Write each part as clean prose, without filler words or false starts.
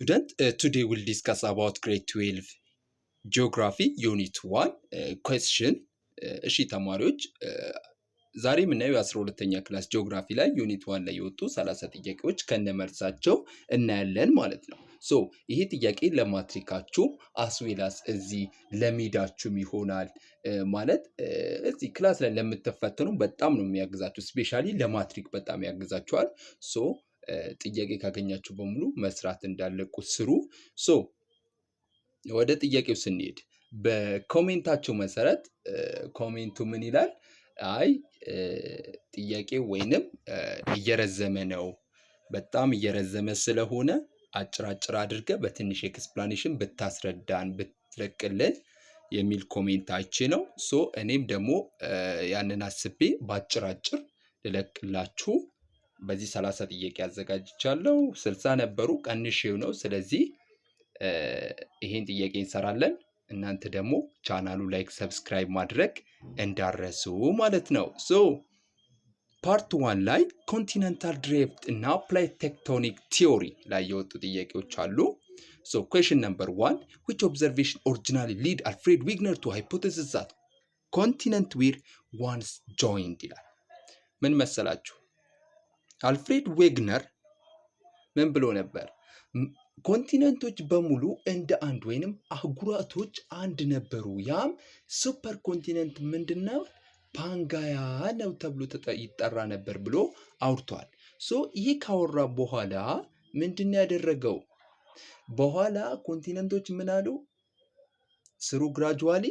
Student, today we'll discuss about grade 12 geography unit 1 question እሺ ተማሪዎች ዛሬ የምናየው የ12ኛ ክላስ ጂኦግራፊ ላይ ዩኒት 1 ላይ የወጡ 30 ጥያቄዎች ከነመልሳቸው እናያለን ማለት ነው። ሶ ይሄ ጥያቄ ለማትሪካችሁ አስዌላስ እዚህ ለሚዳችሁም ይሆናል ማለት እዚህ ክላስ ላይ ለምትፈተኑ በጣም ነው የሚያግዛችሁ። ስፔሻሊ ለማትሪክ በጣም ያግዛችኋል። ሶ ጥያቄ ካገኛችሁ በሙሉ መስራት እንዳለቁ ስሩ። ሶ ወደ ጥያቄው ስንሄድ በኮሜንታቸው መሰረት ኮሜንቱ ምን ይላል? አይ ጥያቄው ወይንም እየረዘመ ነው፣ በጣም እየረዘመ ስለሆነ አጭር አድርገ በትንሽ ኤክስፕላኔሽን ብታስረዳን ብትለቅልን የሚል ኮሜንት አይቼ ነው። ሶ እኔም ደግሞ ያንን አስቤ በአጭር ልለቅላችሁ በዚህ 30 ጥያቄ አዘጋጅቻለሁ። 60 ነበሩ ቀንሼው ነው። ስለዚህ ይሄን ጥያቄ እንሰራለን። እናንተ ደግሞ ቻናሉ ላይክ ሰብስክራይብ ማድረግ እንዳረሱ ማለት ነው። ሶ ፓርት 1 ላይ ኮንቲኔንታል ድሪፍት እና ፕሌት ቴክቶኒክ ቲዮሪ ላይ የወጡ ጥያቄዎች አሉ። ሶ ኩዌሽን ነምበር 1 which observation originally lead Alfred Wegener to hypothesis that continent were once joined ይላል። ምን መሰላችሁ? አልፍሬድ ዌግነር ምን ብሎ ነበር? ኮንቲነንቶች በሙሉ እንደ አንድ ወይንም አህጉራቶች አንድ ነበሩ። ያም ሱፐር ኮንቲነንት ምንድነው? ፓንጋያ ነው ተብሎ ይጠራ ነበር ብሎ አውርቷል። ሶ ይሄ ካወራ በኋላ ምንድነው ያደረገው? በኋላ ኮንቲነንቶች ምን አሉ? ስሩ ግራጁዋሊ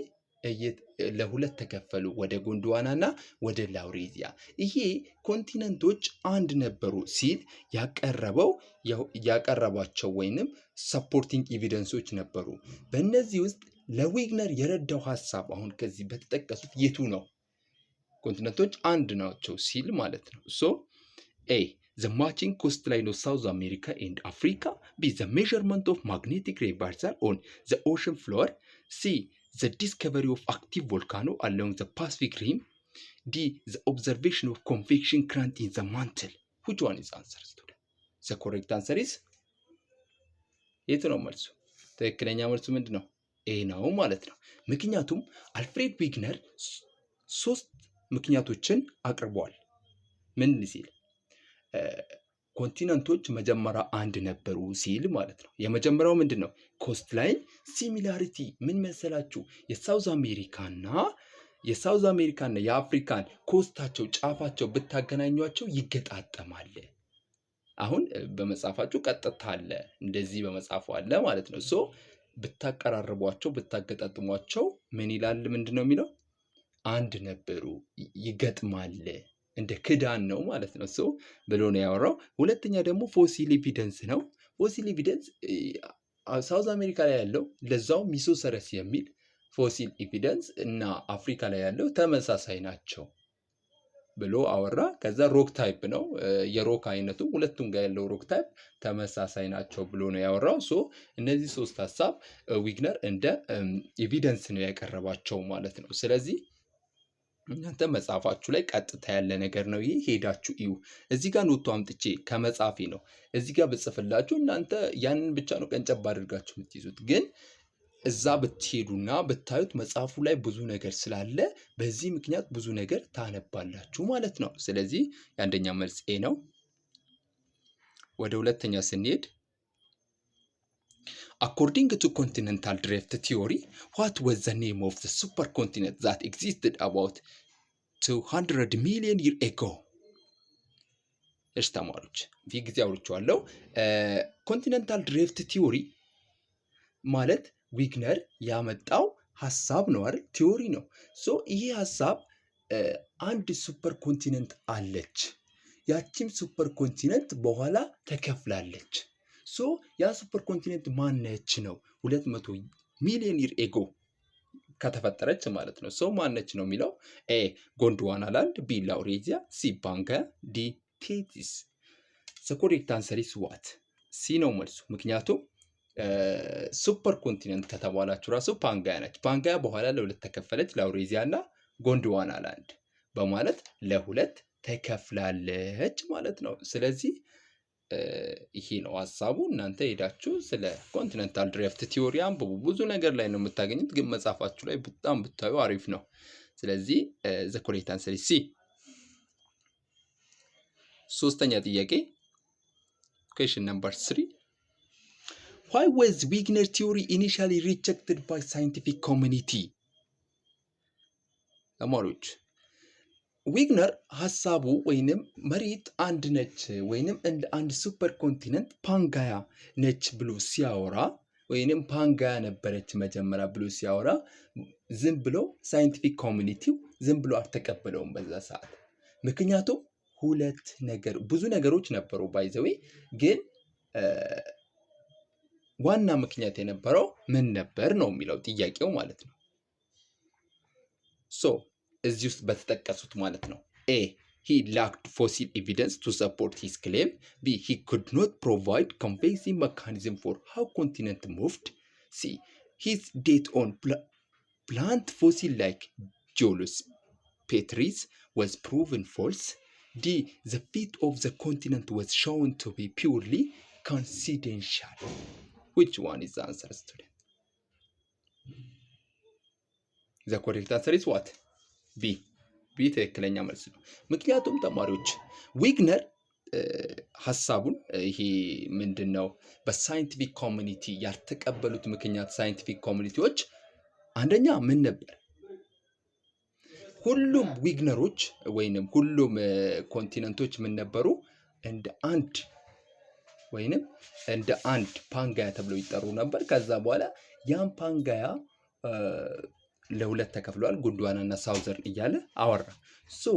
ለሁለት ተከፈሉ፣ ወደ ጎንድዋና እና ወደ ላውሬዚያ። ይሄ ኮንቲነንቶች አንድ ነበሩ ሲል ያቀረባቸው ወይንም ሰፖርቲንግ ኤቪደንሶች ነበሩ። በእነዚህ ውስጥ ለዌግነር የረዳው ሀሳብ አሁን ከዚህ በተጠቀሱት የቱ ነው? ኮንቲነንቶች አንድ ናቸው ሲል ማለት ነው። ሶ ኤ the matching coastline of South America and Africa, B the measurement of magnetic reversal on the ocean floor, C the discovery of active volcano along the Pacific rim, D the observation of convection current in the mantle. Which one is answer student? The correct answer is የቱ ነው መልሱ? ትክክለኛ መልሱ ምንድን ነው? ኤ ነው ማለት ነው። ምክንያቱም አልፍሬድ ዊግነር 3 ምክንያቶችን አቅርቧል። ምን ሲል ኮንቲነንቶች መጀመሪያ አንድ ነበሩ ሲል ማለት ነው። የመጀመሪያው ምንድን ነው? ኮስት ላይን ሲሚላሪቲ። ምን መሰላችሁ? የሳውዝ አሜሪካና የአፍሪካን ኮስታቸው ጫፋቸው ብታገናኟቸው ይገጣጠማል። አሁን በመጻፋችሁ ቀጥታ አለ፣ እንደዚህ በመጻፉ አለ ማለት ነው። ሶ ብታቀራርቧቸው ብታገጣጥሟቸው ምን ይላል? ምንድን ነው የሚለው? አንድ ነበሩ፣ ይገጥማል፣ እንደ ክዳን ነው ማለት ነው። ሶ ብሎ ነው ያወራው። ሁለተኛ ደግሞ ፎሲል ኤቪደንስ ነው። ፎሲል ኤቪደንስ ሳውዝ አሜሪካ ላይ ያለው ለዛው ሚሶሰረስ የሚል ፎሲል ኤቪደንስ እና አፍሪካ ላይ ያለው ተመሳሳይ ናቸው ብሎ አወራ። ከዛ ሮክ ታይፕ ነው የሮክ አይነቱ፣ ሁለቱም ጋር ያለው ሮክ ታይፕ ተመሳሳይ ናቸው ብሎ ነው ያወራው። ሶ እነዚህ 3 ሀሳብ ዊግነር እንደ ኤቪደንስ ነው ያቀረባቸው ማለት ነው። ስለዚህ እናንተ መጽሐፋችሁ ላይ ቀጥታ ያለ ነገር ነው። ይሄ ሄዳችሁ እዩ። እዚህ ጋር ኖቱ አምጥቼ ከመጻፊ ነው እዚህ ጋር ብጽፍላችሁ እናንተ ያንን ብቻ ነው ቀንጨብ አድርጋችሁ የምትይዙት። ግን እዛ ብትሄዱና ብታዩት መጽሐፉ ላይ ብዙ ነገር ስላለ በዚህ ምክንያት ብዙ ነገር ታነባላችሁ ማለት ነው። ስለዚህ የአንደኛ መልስ ኤ ነው። ወደ ሁለተኛ ስንሄድ according to continental drift theory, what was the name of the supercontinent that existed about 200 million years ago? እሺ ተማሪዎች ፊት ጊዜ አውርቼዋለሁ። ኮንቲኔንታል ድሪፍት ቲዮሪ ማለት ዊግነር ያመጣው ሀሳብ ነው አይደል? ቲዮሪ ነው። ሶ ይሄ ሀሳብ አንድ ሱፐር ኮንቲኔንት አለች። ያቺም ሱፐር ኮንቲኔንት በኋላ ተከፍላለች። ሶ ያ ሱፐር ኮንቲኔንት ማነች ነው? 200 ሚሊዮን ይር ኤጎ ከተፈጠረች ማለት ነው። ሶ ማነች ነው የሚለው? ኤ ጎንድዋና ላንድ፣ ቢ ላውሬዚያ፣ ሲ ፓንጋያ፣ ዲ ቴቲስ። ዘ ኮሬክት አንሰር ኢዝ ዋት? ሲ ነው መልሱ። ምክንያቱም ሱፐር ኮንቲኔንት ከተባላችሁ ራሱ ፓንጋያ ነች። ፓንጋያ በኋላ ለሁለት ተከፈለች፣ ላውሬዚያ እና ጎንድዋና ላንድ በማለት ለሁለት ተከፍላለች ማለት ነው። ስለዚህ ይሄ ነው ሀሳቡ። እናንተ ሄዳችሁ ስለ ኮንቲኔንታል ድሪፍት ቲዮሪ አንብቡ። ብዙ ነገር ላይ ነው የምታገኙት፣ ግን መጽሐፋችሁ ላይ በጣም ብታዩ አሪፍ ነው። ስለዚህ ዘ ኮሬክት አንሰር ኢዝ ሲ። ሶስተኛ ጥያቄ question number 3 why was Wigner theory initially rejected by scientific community? ተማሪዎች ዊግነር ሀሳቡ ወይንም መሬት አንድ ነች ወይንም እንደ አንድ ሱፐር ኮንቲነንት ፓንጋያ ነች ብሎ ሲያወራ ወይንም ፓንጋያ ነበረች መጀመሪያ ብሎ ሲያወራ ዝም ብሎ ሳይንቲፊክ ኮሚኒቲው ዝም ብሎ አልተቀበለውም በዛ ሰዓት። ምክንያቱም ብዙ ነገሮች ነበሩ ባይዘዌ፣ ግን ዋና ምክንያት የነበረው ምን ነበር ነው የሚለው ጥያቄው ማለት ነው። ሶ እዚህ ውስጥ በተጠቀሱት ማለት ነው A. He lacked fossil evidence to support his claim. B. He could not provide convincing mechanism for how continent moved. C. His date on plant fossil like Geolus Petris was proven false. D. The fate of the continent was shown to be purely coincidental. Which one is the answer, student? The correct answer is what? B. ትክክለኛ መልስ ነው። ምክንያቱም ተማሪዎች ዊግነር ሀሳቡን ይሄ ምንድነው በሳይንቲፊክ ኮሚኒቲ ያልተቀበሉት ምክንያት ሳይንቲፊክ ኮሚኒቲዎች አንደኛ ምን ነበር? ሁሉም ዊግነሮች ወይንም ሁሉም ኮንቲነንቶች ምን ነበሩ? እንደ አንድ ፓንጋያ ተብለው ይጠሩ ነበር። ከዛ በኋላ ያን ፓንጋያ ለሁለት ተከፍለዋል፣ ጎንድዋና እና ሳውዘርን እያለ አወራ። ሶ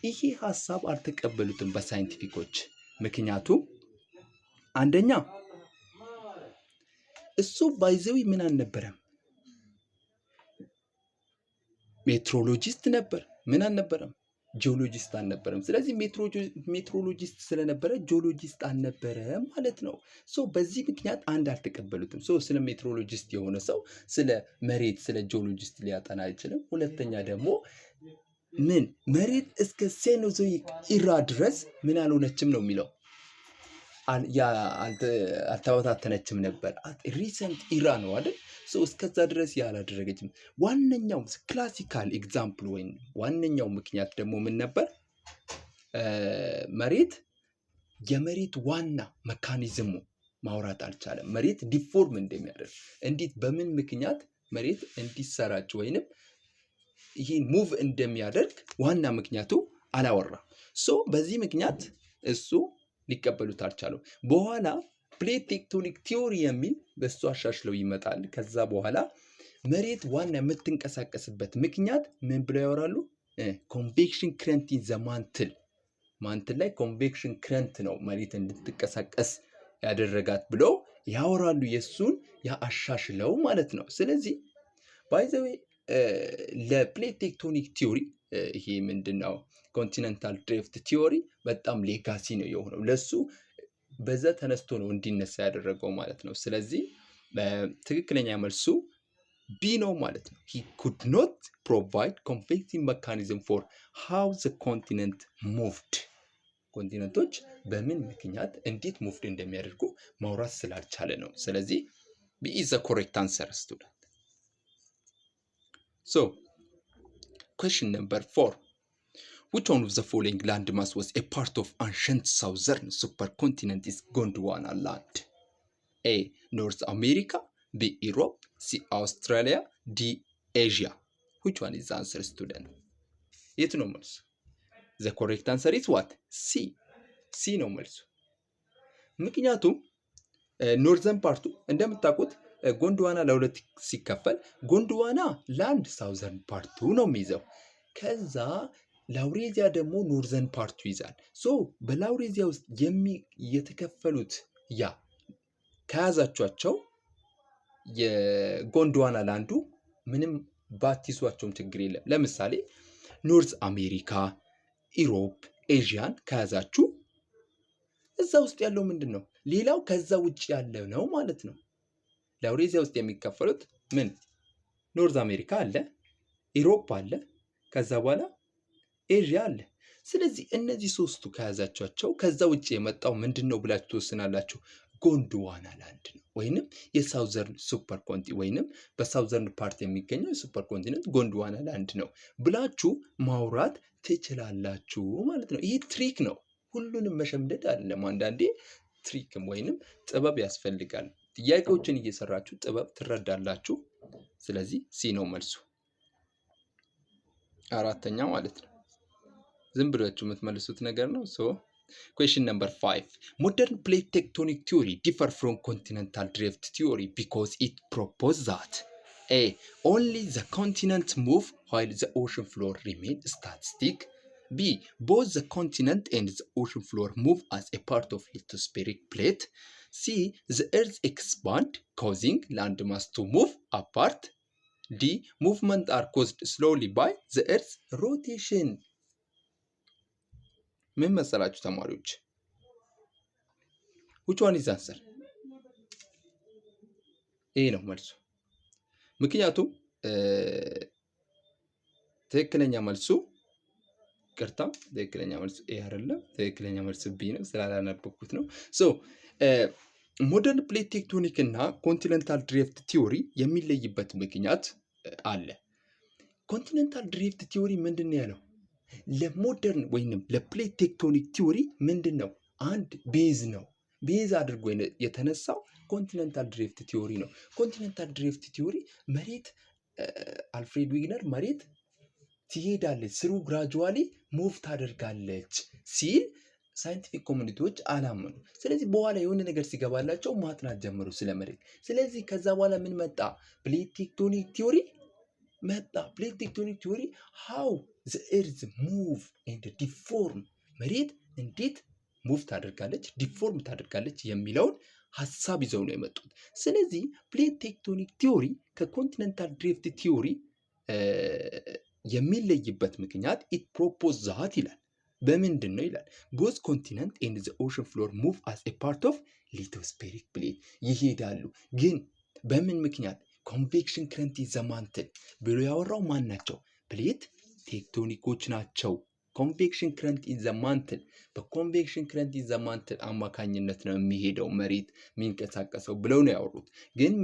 ይሄ ሀሳብ አልተቀበሉትም በሳይንቲፊኮች። ምክንያቱም አንደኛ እሱ ባይዘዊ ምን አልነበረም? ሜትሮሎጂስት ነበር። ምን አልነበረም? ጂኦሎጂስት አልነበረም። ስለዚህ ሜትሮሎጂስት ስለነበረ ጂኦሎጂስት አልነበረም ማለት ነው። ሶ በዚህ ምክንያት አንድ አልተቀበሉትም። ሶ ስለ ሜትሮሎጂስት የሆነ ሰው ስለ መሬት ስለ ጂኦሎጂስት ሊያጠና አይችልም። ሁለተኛ ደግሞ መሬት እስከ ሴኖዞይክ ኢራ ድረስ ምን አልሆነችም ነው የሚለው፣ አልተበታተነችም ነበር። ሪሰንት ኢራ ነው አይደል? እስከዛ ድረስ ያላደረገችም። ዋነኛው ክላሲካል ኤግዛምፕል ወይም ዋነኛው ምክንያት ደግሞ ምን ነበር? የመሬት ዋና መካኒዝሙ ማውራት አልቻለም። መሬት ዲፎርም እንደሚያደርግ እንዴት በምን ምክንያት መሬት እንዲሰራጭ ወይንም ይሄን ሙቭ እንደሚያደርግ ዋና ምክንያቱ አላወራም። በዚህ ምክንያት እሱ ሊቀበሉት አልቻሉም። በኋላ ፕሌት ቴክቶኒክ ቲዮሪ የሚል በሱ አሻሽለው ይመጣል። ከዛ በኋላ መሬት ዋና የምትንቀሳቀስበት ምክንያት ምን ብለው ያወራሉ? ኮንቬክሽን ክረንት ኢን ዘ ማንትል ላይ ኮንቬክሽን ክረንት ነው መሬት እንድትንቀሳቀስ ያደረጋት ብለው ያወራሉ። የሱን ያሻሽለው ማለት ነው። ስለዚህ ባይዘዌ ለፕሌት ቴክቶኒክ ቲዮሪ ይሄ ምንድነው ኮንቲኔንታል ድሪፍት ቲዮሪ በጣም ሌጋሲ ነው የሆነው። ለሱ በዛ ተነስቶ ነው እንዲነሳ ያደረገው ማለት ነው። ስለዚህ ትክክለኛ መልሱ ቢ ነው ማለት ነው። he could not provide convincing mechanism for how the continent moved. ኮንቲነንቶች በምን ምክንያት እንዴት ሙቭድ እንደሚያደርጉ ማውራት ስላልቻለ ነው። ስለዚህ B is the correct answer, student. So question number 4. Which one of the following landmass was a part of ancient southern supercontinent is Gondwana land? A. North America. B. Europe. C. Australia. D. Asia. Which one is the answer, student? የት ነው መልሱ? The correct answer is what? C. C ነው መልሱ። ምክንያቱም ኖርዘርን ፓርቱ እንደምታውቁት ጎንድዋና ለሁለት ሲከፈል ጎንድዋና ላንድ ሳውዘርን ፓርቱ ነው የሚይዘው። ከዛ ላውሬዚያ ደግሞ ኖርዘርን ፓርቱ ይዛል። በላውሬዚያ ውስጥ የተከፈሉት ከያዛቸዋቸው የጎንድዋና ላንዱ ምንም ባትይዟቸውም ችግር የለም። ለምሳሌ ኖርዝ አሜሪካ፣ ኢሮፕ፣ ኤዥያን ከያዛችሁ እዛ ውስጥ ያለው ምንድን ነው? ሌላው ከዛ ውጭ ያለ ነው ማለት ነው። ላውሬዚያ ውስጥ የሚከፈሉት ኖርዝ አሜሪካ አለ፣ ኢሮፕ አለ፣ ከዛ በኋላ ኤዥያ አለ። ስለዚህ እነዚህ ሶስቱ ከያዛቸዋቸው ከዛ ውጭ የመጣው ምንድነው ብላችሁ ትወስናላችሁ? ጎንድዋና ላንድ ነው ወይንም የሳውዘርን ሱፐር ኮንቲ ወይንም በሳውዘርን ፓርት የሚገኘው የሱፐር ኮንቲኔንት ጎንድዋና ላንድ ነው ብላችሁ ማውራት ትችላላችሁ ማለት ነው። ይህ ትሪክ ነው። ሁሉንም መሸምደድ አይደለም። አንዳንዴ ትሪክም ወይንም ጥበብ ያስፈልጋል። ጥያቄዎችን እየሰራችሁ ጥበብ ትረዳላችሁ። ስለዚህ ሲ ነው መልሱ። አራተኛ ማለት ነው። ዝም ብላችሁ የምትመልሱት ነገር ነው። ሶ question number 5. Modern plate tectonic theory differ from continental drift theory because it proposes that A. Only the continents move while the ocean floor remains static. B. Both the continent and the ocean floor move as a part of lithospheric plate. C. The earth expand, causing landmass to move apart. D. Movement are caused slowly by the earth's rotation. ምን መሰላችሁ ተማሪዎች? which one is answer? ይሄ ነው መልሱ። ምክንያቱም ትክክለኛ መልሱ ቅርታ ትክክለኛ መልሱ ኤ አይደለም። ትክክለኛ መልሱ ቢ ነው። ስላላነበብኩት ነው። ሶ ሞደርን ፕሌት ቴክቶኒክ እና ኮንቲኔንታል ድሪፍት ቲዮሪ የሚለይበት ምክንያት አለ። ኮንቲኔንታል ድሪፍት ቲዮሪ ምንድን ነው ያለው? ለሞደርን ወይንም ለፕሌት ቴክቶኒክ ቲዮሪ ምንድን ነው? አንድ ቤዝ ነው። ቤዝ አድርጎ የተነሳው ኮንቲኔንታል ድሪፍት ቲዮሪ ነው። ኮንቲኔንታል ድሪፍት ቲዮሪ መሬት አልፍሬድ ዊግነር መሬት ትሄዳለች ስሩ ግራጁዋሊ ሙቭ ታደርጋለች ሲል ሳይንቲፊክ ኮሚኒቲዎች አላመኑ። ስለዚህ በኋላ የሆነ ነገር ሲገባላቸው ማጥናት ጀመሩ ስለ መሬት። ስለዚህ ከዛ በኋላ ምን መጣ? ፕሌት ቴክቶኒክ ቲዮሪ መጣ። ፕሌት ቴክቶኒክ ቲዮሪ ሃው the earth move and deform መሬት እንዴት ሙቭ ታደርጋለች ዲፎርም ታደርጋለች የሚለውን ሐሳብ ይዘው ነው የመጡት። ስለዚህ ፕሌት ቴክቶኒክ ቲዮሪ ከኮንቲኔንታል ድሪፍት ቲዮሪ የሚለይበት ምክንያት it proposes that ይላል። በምንድን ነው ይላል? both continent and the ocean floor move as a part of lithospheric plate ይሄዳሉ። ግን በምን ምክንያት? ኮንቬክሽን ከረንት ኢን ዘ ማንትል ብሎ ያወራው ማን ናቸው? ፕሌት ቴክቶኒኮች ናቸው። ኮንቬክሽን ከረንት ኢን ዘ ማንትል በኮንቬክሽን ከረንት ኢን ዘ ማንትል አማካኝነት ነው የሚሄደው መሬት የሚንቀሳቀሰው ብለው ነው ያወሩት። ግን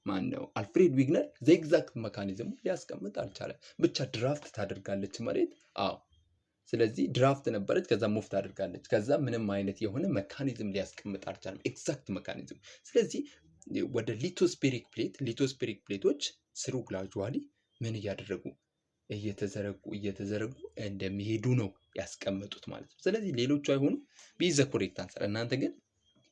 ማን ነው? አልፍሬድ ዊግነር ዘ ኤግዛክት ሜካኒዝም ሊያስቀምጥ አልቻለም። ብቻ ድራፍት ታደርጋለች መሬት። አዎ ስለዚህ ድራፍት ነበረች፣ ከዛ ሙቭ ታደርጋለች። ከዛ ምንም አይነት የሆነ ሜካኒዝም ሊያስቀምጥ አልቻለም፣ ኤግዛክት ሜካኒዝም። ስለዚህ ወደ ሊቶስፔሪክ ፕሌቶች ስሩ ግራጁዋሊ ምን እያደረጉ እየተዘረጉ እንደሚሄዱ ነው ያስቀመጡት ማለት ነው። ስለዚህ ሌሎቹ አይሆኑ ቢዘ ኮሬክት አንሰር። እናንተ ግን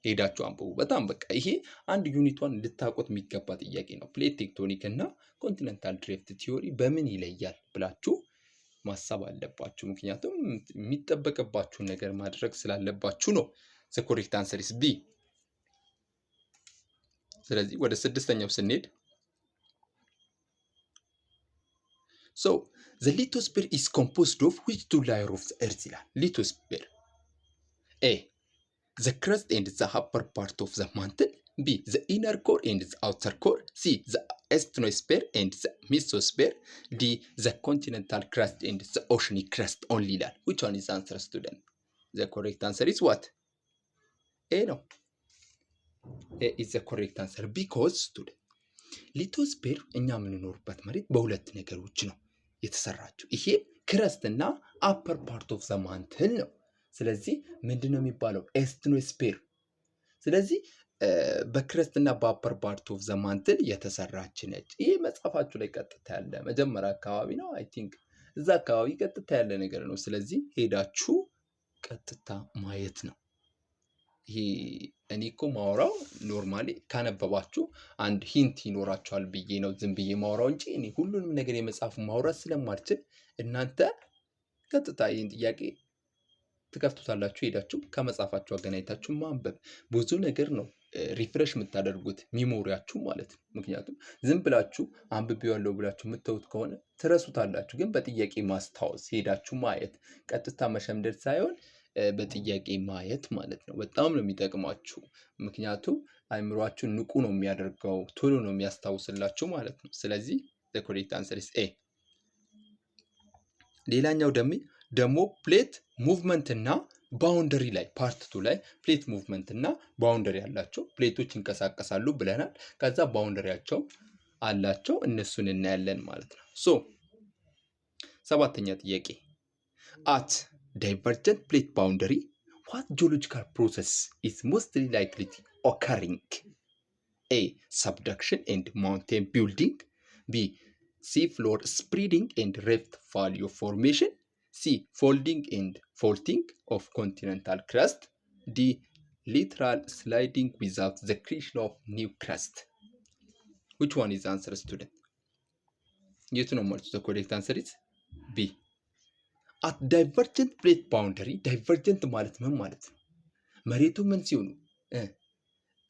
ሄዳችሁ አንብቡ። በጣም በቃ ይሄ አንድ ዩኒቷን ልታውቁት የሚገባ ጥያቄ ነው። ፕሌት ቴክቶኒክ እና ኮንቲኔንታል ድሪፍት ቲዮሪ በምን ይለያል ብላችሁ ማሰብ አለባችሁ። ምክንያቱም የሚጠበቅባችሁን ነገር ማድረግ ስላለባችሁ ነው። ዘ ኮሬክት አንሰር ኢስ ቢ። ስለዚህ ወደ ስድስተኛው ስንሄድ so the lithosphere is composed of which two layers of the earth ይላል። lithosphere A the crust and the upper part of the mantle, B the inner core and the outer core, C the asthenosphere and the mesosphere, D the continental crust and the oceanic crust only ይላል። which one is the answer student? The correct answer is what? A ነው። A is the correct answer because student ሊቶስፔር እኛ የምንኖርበት መሬት በሁለት ነገሮች ነው የተሰራችው። ይሄ ክረስት እና አፐር ፓርት ኦፍ ዘ ማንትል ነው። ስለዚህ ምንድነው የሚባለው? ኤስትኖስፔር። ስለዚህ በክረስት እና በአፐር ፓርት ኦፍ ዘ ማንትል የተሰራች ነች። ይሄ መጽሐፋችሁ ላይ ቀጥታ ያለ መጀመሪያ አካባቢ ነው። አይ ቲንክ እዛ አካባቢ ቀጥታ ያለ ነገር ነው። ስለዚህ ሄዳችሁ ቀጥታ ማየት ነው። ይሄ እኔ እኮ ማወራው ኖርማሊ ካነበባችሁ አንድ ሂንት ይኖራችኋል ብዬ ነው ዝም ብዬ ማወራው እንጂ እኔ ሁሉንም ነገር የመጽሐፉ ማውራት ስለማልችል እናንተ ቀጥታ ይህን ጥያቄ ትከፍቱታላችሁ፣ ሄዳችሁ ከመጽሐፋችሁ አገናኝታችሁ ማንበብ። ብዙ ነገር ነው ሪፍሬሽ የምታደርጉት ሚሞሪያችሁ ማለት ነው። ምክንያቱም ዝም ብላችሁ አንብቤዋለሁ ብላችሁ የምትተውት ከሆነ ትረሱታላችሁ። ግን በጥያቄ ማስታወስ፣ ሄዳችሁ ማየት፣ ቀጥታ መሸምደድ ሳይሆን በጥያቄ ማየት ማለት ነው። በጣም ነው የሚጠቅማችሁ። ምክንያቱም አይምሯችሁን ንቁ ነው የሚያደርገው፣ ቶሎ ነው የሚያስታውስላችሁ ማለት ነው። ስለዚህ the correct answer is A። ሌላኛው ደግሞ ደግሞ ፕሌት ሙቭመንት እና ባውንደሪ ላይ ፓርት 2 ላይ ፕሌት ሙቭመንት እና ባውንደሪ ያላቸው ፕሌቶች ይንቀሳቀሳሉ ብለናል። ከዛ ባውንደሪያቸው አላቸው እነሱን እናያለን ማለት ነው። ሶ ሰባተኛ ጥያቄ at divergent plate boundary what geological process is mostly likely occurring? A. Subduction and mountain building. B. Sea floor spreading and rift valley formation. C. Folding and faulting of continental crust. D. Lateral sliding without the creation of new crust. Which one is the answer, student? You know what the correct answer is? B. At divergent plate boundary, divergent ማለት ምን ማለት ነው? መሬቱ ምን ሲሆኑ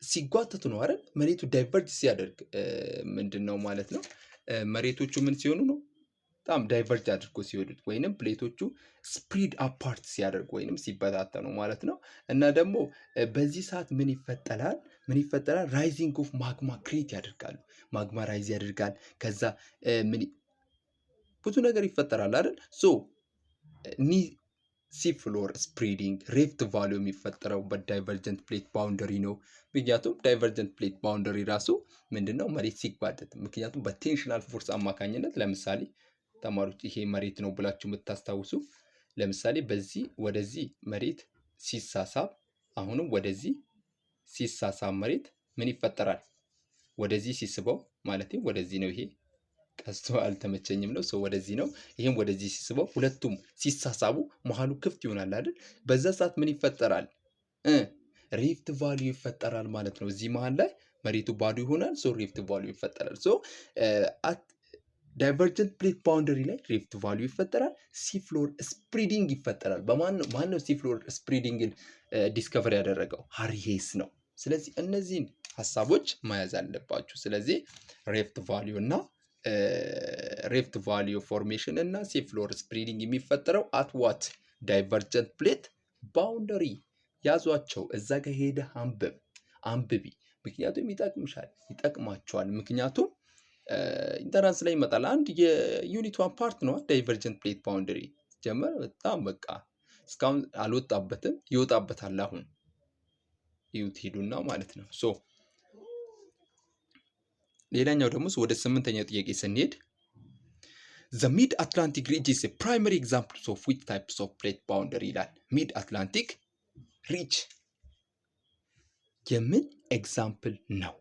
ሲጓተቱ ነው አይደል? መሬቱ ዳይቨርጅ ሲያደርግ ምንድን ነው ማለት ነው? መሬቶቹ ምን ሲሆኑ ነው? በጣም ዳይቨርጅ አድርጎ ሲወዱት ወይንም ፕሌቶቹ ስፕሪድ አፓርት ሲያደርጉ ወይንም ሲበታተኑ ማለት ነው። እና ደግሞ በዚህ ሰዓት ምን ይፈጠራል? ራይዚንግ ኦፍ ማግማ ክሬት ያደርጋሉ። ማግማ ራይዝ ያደርጋል። ከዛ ብዙ ነገር ይፈጠራል አይደል? ሶ ሲ ፍሎር ስፕሪዲንግ ሪፍት ቫሊ የሚፈጠረው በዳይቨርጀንት ፕሌት ባውንደሪ ነው። ምክንያቱም ዳይቨርጀንት ፕሌት ባውንደሪ ራሱ ምንድነው? መሬት ሲጓተት፣ ምክንያቱም በቴንሽናል ፎርስ አማካኝነት ለምሳሌ ተማሪዎች ይሄ መሬት ነው ብላችሁ የምታስታውሱ ለምሳሌ በዚህ ወደዚህ መሬት ሲሳሳብ አሁንም ወደዚህ ሲሳሳብ መሬት ምን ይፈጠራል? ወደዚህ ሲስበው ማለት ወደዚህ ነው። ይሄ ቀስቶ አልተመቸኝም ነው። ሰው ወደዚህ ነው። ይሄም ወደዚህ ሲስበው ሁለቱም ሲሳሳቡ መሃሉ ክፍት ይሆናል አይደል? በዛ ሰዓት ምን ይፈጠራል? ሪፍት ቫልዩ ይፈጠራል ማለት ነው። እዚህ መሃል ላይ መሬቱ ባዶ ይሆናል። ሶ ሪፍት ቫልዩ ይፈጠራል። ሶ ዳይቨርጀንት ፕሌት ባውንደሪ ላይ ሪፍት ቫልዩ ይፈጠራል። ሲፍሎር ስፕሪዲንግ ይፈጠራል። ማን ነው ሲፍሎር ስፕሪዲንግን ዲስከቨር ያደረገው? ሃሪ ሄስ ነው። ስለዚህ እነዚህን ሀሳቦች መያዝ አለባችሁ። ስለዚህ ሪፍት ቫልዩ እና ሪፍት ቫልዩ ፎርሜሽን እና ሲፍሎር ስፕሪዲንግ የሚፈጠረው አት ዋት ዳይቨርጀንት ፕሌት ባውንደሪ። ያዟቸው። እዛ ጋር ሄደ አንብቢ። ምክንያቱም ይጠቅማቸዋል። ምክንያቱም ኢንተራንስ ላይ ይመጣል። አንድ የዩኒት ዋን ፓርት ነው ዳይቨርጀንት ፕሌት ባውንደሪ ጀመረ። በጣም በቃ እስካሁን አልወጣበትም፣ ይወጣበታል። አሁን ይዩት ሄዱና ማለት ነው። ሶ ሌላኛው ደግሞ ወደ 8ኛው ጥያቄ ስንሄድ the mid atlantic ridge is a primary example of which types of plate boundary ይላል። ሚድ አትላንቲክ ሪጅ የምን ኤግዛምፕል ነው?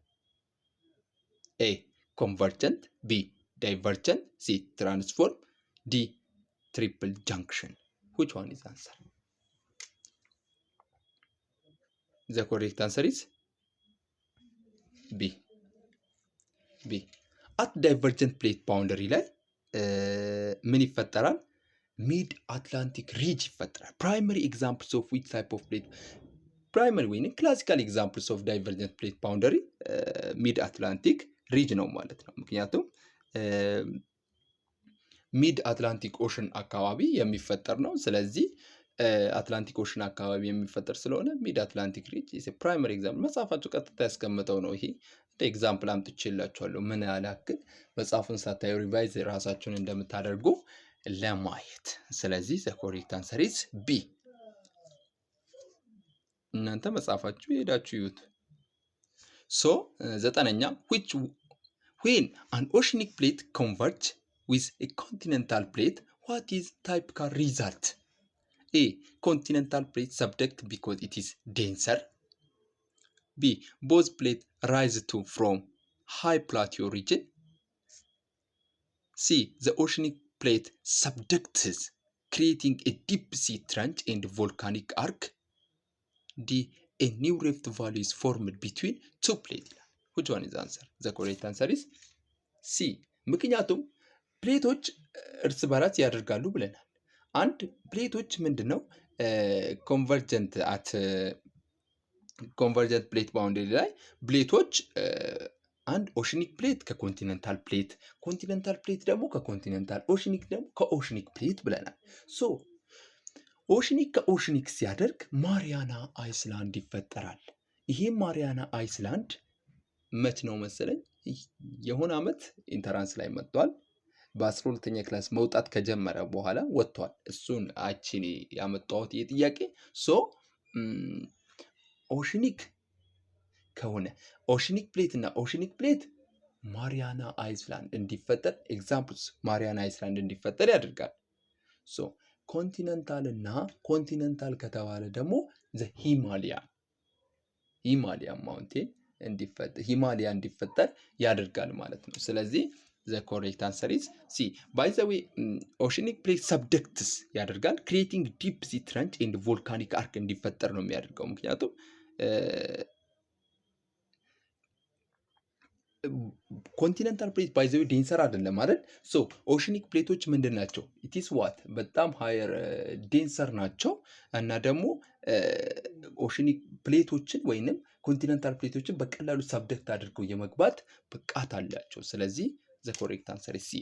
ኤ ኮንቨርጀንት፣ ቢ ዳይቨርጀንት፣ ሲ ትራንስፎርም፣ ዲ ትሪፕል ጃንክሽን። which one is answer? the correct answer is B. አት ዳይቨርጀንት ፕሌት ባውንደሪ ላይ ምን ይፈጠራል? ሚድ አትላንቲክ ሪጅ ይፈጠራል። ፕራይመሪ ኤግዛምፕልስ ኦፍ ዊች ታይፕ ኦፍ ፕሌት ፕራይመሪ ወይም ክላሲካል ኤግዛምፕልስ ኦፍ ዳይቨርጀንት ፕሌት ባውንደሪ ሚድ አትላንቲክ ሪጅ ነው ማለት ነው። ምክንያቱም ሚድ አትላንቲክ ኦሽን አካባቢ የሚፈጠር ነው። ስለዚህ አትላንቲክ ኦሽን አካባቢ የሚፈጠር ስለሆነ ሚድ አትላንቲክ ሪጅ ፕራይመሪ ኤግዛምፕል። መጽሐፋችሁ ቀጥታ ያስቀምጠው ነው። ይሄ ኤግዛምፕል አምጥቼላችኋለሁ። ምን ያላክል መጽሐፉን ሳታዩ ሪቫይዝ ራሳችሁን እንደምታደርጉ ለማየት። ስለዚህ ዘ ኮሬክት አንሰር ኢዝ ቢ። እናንተ መጽሐፋችሁ ሄዳችሁ ይዩት። ሶ 9ኛ when an oceanic plate converge with a continental plate what is typical result? A. Continental plate subduct because it is denser. B. Both plates rise from high plateau region. C. The oceanic plate subducts, creating a deep sea trench and volcanic arc. D. A new rift valley is formed between two plates. Which one is the answer? The correct answer is C. ምክንያቱም ፕሌቶች እርስ በራስ ያደርጋሉ ብለናል። አንድ ፕሌቶች ምንድነው ኮንቨርጀንት ፕሌት ባውንደሪ ላይ ፕሌቶች አንድ ኦሽኒክ ፕሌት ከኮንቲኔንታል ፕሌት፣ ኮንቲኔንታል ፕሌት ደግሞ ከኮንቲኔንታል፣ ኦሽኒክ ደግሞ ከኦሽኒክ ፕሌት ብለናል። ሶ ኦሽኒክ ከኦሽኒክ ሲያደርግ ማሪያና አይስላንድ ይፈጠራል። ይሄም ማሪያና አይስላንድ መች ነው መሰለኝ የሆነ ዓመት ኢንተራንስ ላይ መጥቷል። በ12ኛ ክላስ መውጣት ከጀመረ በኋላ ወጥቷል። እሱን አቺኒ ያመጣሁት ይህ ጥያቄ ሶ ኦሽኒክ ከሆነ ኦሽኒክ ፕሌት እና ኦሽኒክ ፕሌት ማሪያና አይስላንድ እንዲፈጠር ኤግዛምፕልስ ማሪያና አይስላንድ እንዲፈጠር ያደርጋል። ሶ ኮንቲነንታል እና ኮንቲነንታል ከተባለ ደግሞ ዘ ሂማሊያ ማውንቴን ሂማሊያ እንዲፈጠር ያደርጋል ማለት ነው። ስለዚህ ዘ ኮሬክት አንሰር ኢዝ ሲ። ባይ ዘ ዌይ ኦሽኒክ ፕሌት ሰብደክትስ ያደርጋል ክሪኤቲንግ ዲፕ ሲ ትረንች ኤንድ ቮልካኒክ አርክ እንዲፈጠር ነው የሚያደርገው። ምክንያቱም ኮንቲነንታል ፕሌት ባይ ዘ ዌይ ዴንሰር አይደለም አይደል? ሶ ኦሽኒክ ፕሌቶች ምንድን ናቸው? ኢትስ ዋት በጣም ሃየር ዴንሰር ናቸው እና ደግሞ ኦሽኒክ ፕሌቶችን ወይንም ኮንቲነንታል ፕሌቶችን በቀላሉ ሳብደክት አድርገው የመግባት ብቃት አላቸው። ስለዚህ ዘ ኮሬክት አንሰር ሲ።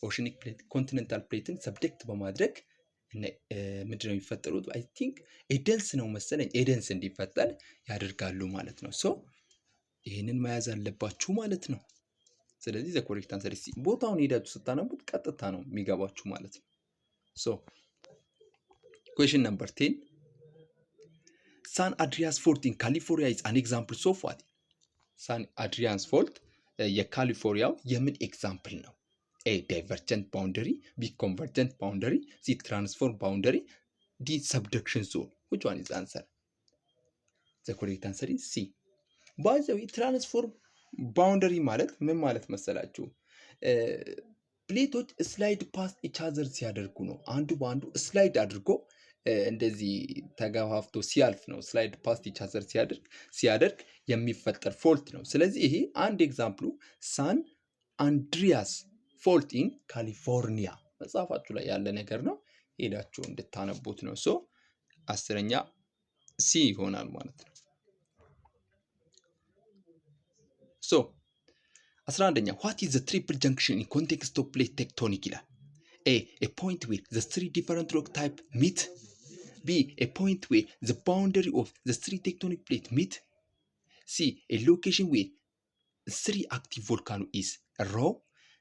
ኦሽኒክ ፕሌት ኮንቲነንታል ፕሌትን ሰብደክት በማድረግ ምንድን ነው የሚፈጠሩት? አይ ቲንክ ኤደንስ ነው መሰለኝ ኤደንስ እንዲፈጠር ያደርጋሉ ማለት ነው። ሶ ይህንን መያዝ አለባችሁ ማለት ነው። ስለዚህ ዘ ኮሬክት አንሰር ሲ። ቦታውን ሄዳችሁ ስታነቡት ቀጥታ ነው የሚገባችሁ ማለት ነው። ሶ ኩዌሽን ነምበር 10 ሳን አንድሪያስ ፎልት ኢን ካሊፎርኒያ ኢዝ አን ኤግዛምፕል ኦፍ ዋት? ሳን አንድሪያስ ፎልት የካሊፎርኒያው የምን ኤግዛምፕል ነው? ኤ ዳይቨርጀንት ባውንደሪ፣ ቢ ኮንቨርጀንት ባውንደሪ፣ ሲ ትራንስፎርም ባውንደሪ፣ ዲ ሰብደክሽን ዞን። which one is the answer? the correct answer is C. ባይ ዘ ዌይ ትራንስፎርም ባውንደሪ ማለት ምን ማለት መሰላችሁ? ፕሌቶች ስላይድ ፓስት ኢች አዘር ሲያደርጉ ነው። አንዱ በአንዱ ስላይድ አድርጎ እንደዚህ ተገፋፍቶ ሲያልፍ ነው ስላይድ ፓስት ኢች አዘር ሲያደርግ የሚፈጠር ፎልት ነው። ስለዚህ ይሄ አንድ ኤግዛምፕሉ ሳን አንድሪያስ ፎልት ኢን ካሊፎርኒያ መጽሐፋችሁ ላይ ያለ ነገር ነው። ሄዳችሁ እንድታነቡት ነው። ሶ 10ኛ ሲ ይሆናል ማለት ነው። ሶ 11ኛ what is the triple junction in context of plate tectonic ይላል። a point where the three different rock type meet, b a point where the boundary of the three tectonic plate meet, c a location where three active volcano is raw,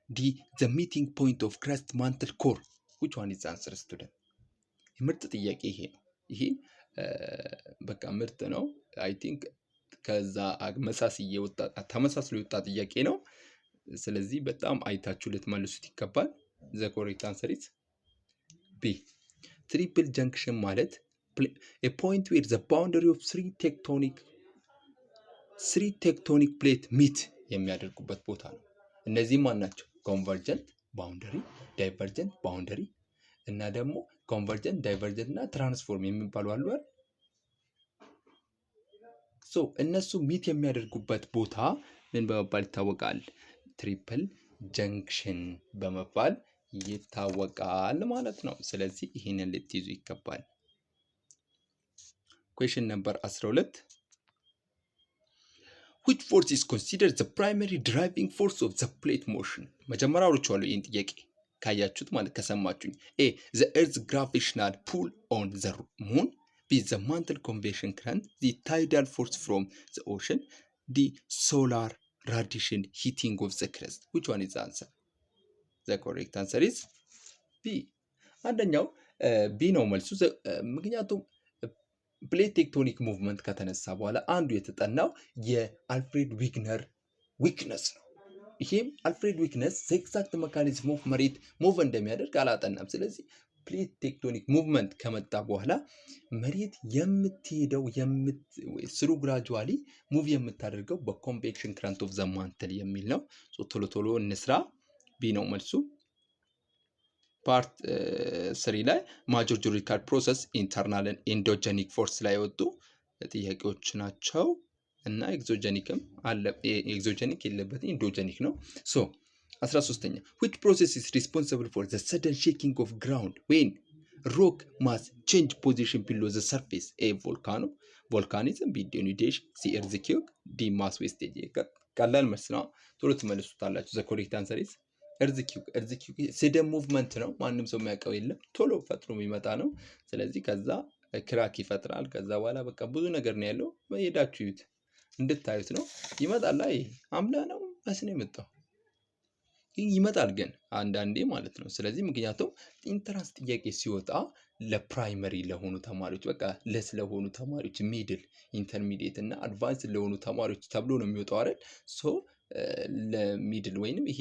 d the meeting point of crust mantle core. which one is the answer student? ምርጥ ጥያቄ ይሄ ነው። ይሄ በቃ ምርጥ ነው። አይ ቲንክ ከዛ ተመሳስሎ የወጣ ጥያቄ ነው። ስለዚህ በጣም አይታችሁ ልትመልሱት ይገባል። ዘ ኮሬክት አንሰር ኢዝ ቢ። ትሪፕል ጀንክሽን ማለት a point where the boundary of three tectonic plate meet የሚያደርጉበት ቦታ ነው። እነዚህ ማን ናቸው? ኮንቨርጀንት ባውንደሪ፣ ዳይቨርጀንት ባውንደሪ እና ደግሞ ኮንቨርጀንት፣ ዳይቨርጀንት እና ትራንስፎርም የሚባሉ አሉ አይደል? ሶ እነሱ ሚት የሚያደርጉበት ቦታ ምን በመባል ይታወቃል? ትሪፕል ጀንክሽን በመባል ይታወቃል ማለት ነው። ስለዚህ ይሄንን ልትይዙ ይገባል። ኩዌሽን ነምበር 12 which force is considered the primary driving force of the plate motion? መጀመሪያ አውርቼዋለሁ ይህን ጥያቄ ካያችሁት ማለት ከሰማችሁኝ። ኤ the earth's gravitational pull on the moon, b the mantle convection current, the tidal force from the ocean, d solar radiation heating of the crust. which one is the answer? the correct answer is b. አንደኛው ቢ ነው መልሱ። ምክንያቱም ፕሌት ቴክቶኒክ ሙቭመንት ከተነሳ በኋላ አንዱ የተጠናው የአልፍሬድ ዊግነር ዊክነስ ነው። ይሄም አልፍሬድ ዊክነስ ኤግዛክት ሜካኒዝም ኦፍ መሬት ሙቭ እንደሚያደርግ አላጠናም። ስለዚህ ፕሌት ቴክቶኒክ ሙቭመንት ከመጣ በኋላ መሬት የምትሄደው ስሩ ግራጁዋሊ ሙቭ የምታደርገው በኮንቬክሽን ክረንት ኦፍ ዘ ማንትል የሚል ነው። ቶሎ ቶሎ እንስራ። ቢ ነው መልሱ። ፓርት 3 ላይ ማጆሪካል ፕሮሰስ ኢንተርናል ኢንዶጀኒክ ፎርስ ላይ ወጡ ጥያቄዎች ናቸው እና ኤግዞጀኒክም አለ። ኤግዞጀኒክ የለበትም ኢንዶጀኒክ ነው። ሶ 13ኛ which process is responsible for the sudden shaking of ground when rock mass change position below the surface? a volcanism, b denudation, c earthquake, d mass wastage. ቀላል መልስ ነው። ቶሎ ትመልሱታላችሁ። the correct answer is earthquake sudden movement ነው። ማንም ሰው የሚያውቀው የለም። ቶሎ ፈጥኖ የሚመጣ ነው። ስለዚህ ከዛ ክራክ ይፈጥራል። ከዛ በኋላ በቃ ብዙ ነገር ነው ያለው። ሄዳችሁ ይዩት እንድታዩት ነው። ይመጣል። አይ አምላ ነው መስነ የመጣው ይመጣል ግን አንዳንዴ ማለት ነው። ስለዚህ ምክንያቱም ኢንትራንስ ጥያቄ ሲወጣ ለፕራይመሪ ለሆኑ ተማሪዎች በቃ ለስለሆኑ ተማሪዎች ሚድል ኢንተርሚዲየት እና አድቫንስ ለሆኑ ተማሪዎች ተብሎ ነው የሚወጣው አይደል? ሶ ለሚድል ወይንም ይሄ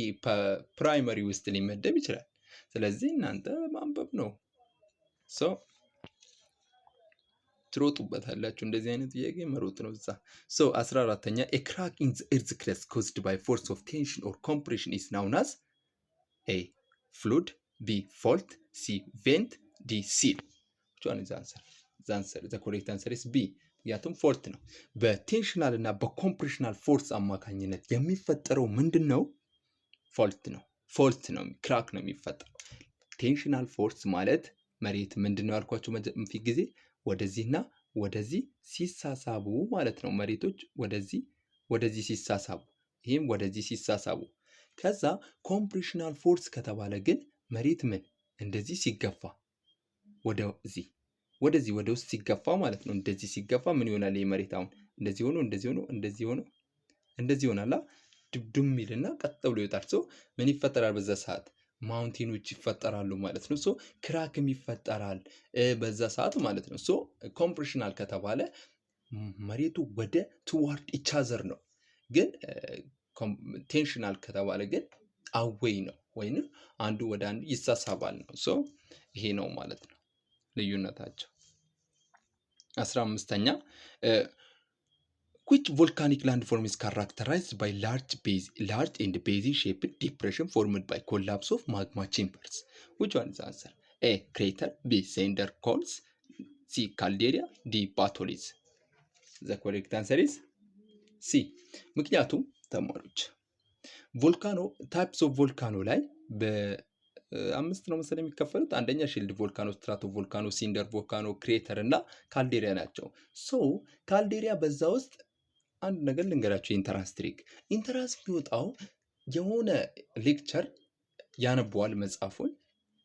ፕራይመሪ ውስጥ ሊመደብ ይችላል። ስለዚህ እናንተ ማንበብ ነው። ሶ ትሮጡበታላችሁ። እንደዚህ አይነት ጥያቄ መሮጥ ነው እዛ። ሶ 14ኛ a crack in the earth crust caused by force of tension or compression is known as a fluid, b fault, c vent, d seal. which one is the answer? the correct answer is b. ምክንያቱም ፎልት ነው። በቴንሽናል እና በኮምፕሬሽናል ፎርስ አማካኝነት የሚፈጠረው ምንድን ነው? ፎልት ነው። ፎልት ነው፣ ክራክ ነው የሚፈጠረው። ቴንሽናል ፎርስ ማለት መሬት ምንድን ነው ያልኳቸው ፊት ጊዜ ወደዚህና ወደዚህ ሲሳሳቡ ማለት ነው። መሬቶች ወደዚህ ሲሳሳቡ፣ ይህም ወደዚህ ሲሳሳቡ። ከዛ ኮምፕሬሽናል ፎርስ ከተባለ ግን መሬት ምን እንደዚህ ሲገፋ ወደዚህ ወደ ውስጥ ሲገፋ ማለት ነው። እንደዚህ ሲገፋ ምን ይሆናል? የመሬት አሁን እንደዚህ ሆኖ እንደዚህ ሆናላ ድብድም ይልና ቀጥ ብሎ ይወጣል። ሶ ምን ይፈጠራል? በዛ ሰዓት ማውንቴኖች ይፈጠራሉ ማለት ነው። ሶ ክራክም ይፈጠራል በዛ ሰዓት ማለት ነው። ሶ ኮምፕሬሽናል ከተባለ መሬቱ ወደ ትዋርድ ኢቻዘር ነው። ግን ቴንሽናል ከተባለ ግን አዌይ ነው፣ ወይንም አንዱ ወደ አንዱ ይሳሳባል ነው። ሶ ይሄ ነው ማለት ነው ልዩነታቸው። 15ኛ which volcanic landform is characterized by large and basin shaped depression formed by collapse of magma chambers? which one is the answer? a crater, b cinder cones, c caldera, d batholiths. the correct answer is c. ምክንያቱም ተማሪዎች ቮልካኖ ታይፕስ ኦፍ ቮልካኖ ላይ በ5 ነው መሰለኝ የሚከፈሉት። አንደኛ ሺልድ ቮልካኖ፣ ስትራቶ ቮልካኖ፣ ሲንደር ቮልካኖ፣ ክሬተር እና ካልዴሪያ ናቸው። ሶ ካልዴሪያ በዛ ውስጥ አንድ ነገር ልንገራቸው። ኢንተራንስ ትሪክ ኢንተራንስ ቢወጣው የሆነ ሌክቸር ያነበዋል።